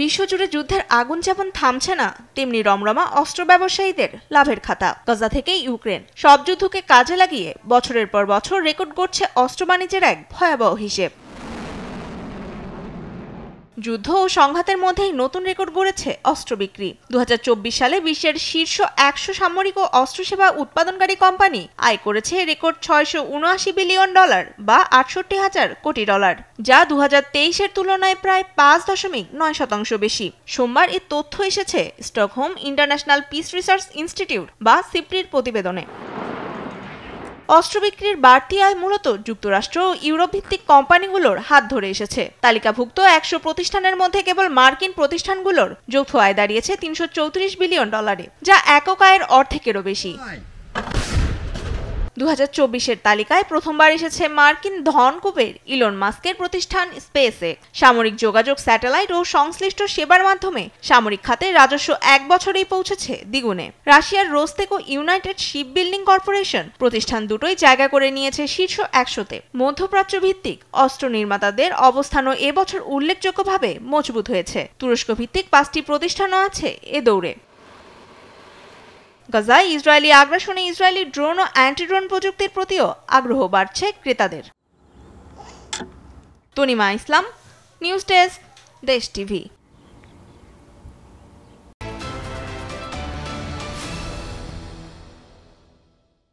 বিশ্বজুড়ে যুদ্ধের আগুন যেমন থামছে না, তেমনি রমরমা অস্ত্র ব্যবসায়ীদের লাভের খাতা। গাজা থেকে ইউক্রেন, সব যুদ্ধকে কাজে লাগিয়ে বছরের পর বছর রেকর্ড করছে অস্ত্র বাণিজ্যের এক ভয়াবহ হিসেব। যুদ্ধ ও সংঘাতের মধ্যেই নতুন রেকর্ড গড়েছে অস্ত্র বিক্রি। 2024 সালে বিশ্বের শীর্ষ 100 সামরিক ও অস্ত্রসেবা উৎপাদনকারী কোম্পানি আয় করেছে রেকর্ড $679 বিলিয়ন বা 68,000 কোটি ডলার, যা 2023-এর তুলনায় প্রায় 5.9% বেশি। সোমবার এই তথ্য এসেছে Stockholm international piece research institute বা সিপ্রির প্রতিবেদনে। অস্ত্র বিক্রির বাড়তি আয় মূলত যুক্তরাষ্ট্র ও ইউরোপ ভিত্তিক কোম্পানিগুলোর হাত ধরে এসেছে। তালিকাভুক্ত 100 প্রতিষ্ঠানের মধ্যে কেবল মার্কিন প্রতিষ্ঠানগুলোর যৌথ আয় দাঁড়িয়েছে $334 বিলিয়ন, যা একক আয়ের অর্ধেকেরও বেশি। 2024-এর তালিকায় প্রথমবার এসেছে মার্কিন ধনকুবের ইলন মাস্কের প্রতিষ্ঠান স্পেসএক্স। সামরিক যোগাযোগ, স্যাটেলাইট ও সংশ্লিষ্ট সেবার মাধ্যমে সামরিক খাতে রাজস্ব এক বছরেই পৌঁছেছে দ্বিগুণে। রাশিয়ার রোস্তেক ও ইউনাইটেড শিপ বিল্ডিং কর্পোরেশন প্রতিষ্ঠান দুটোই জায়গা করে নিয়েছে শীর্ষ 100-তে। মধ্যপ্রাচ্য ভিত্তিক অস্ত্র নির্মাতাদের অবস্থানও এবছর উল্লেখযোগ্যভাবে মজবুত হয়েছে। তুরস্ক ভিত্তিক 5টি প্রতিষ্ঠানও আছে এ দৌড়ে। গাজায় ইসরায়েলি আগ্রাসনে ইসরায়েলি ড্রোন ও অ্যান্টি-ড্রোন প্রযুক্তির প্রতিও আগ্রহ বাড়ছে ক্রেতাদের। তনিমা ইসলাম, নিউজ ডেস্ক, দেশ টিভি।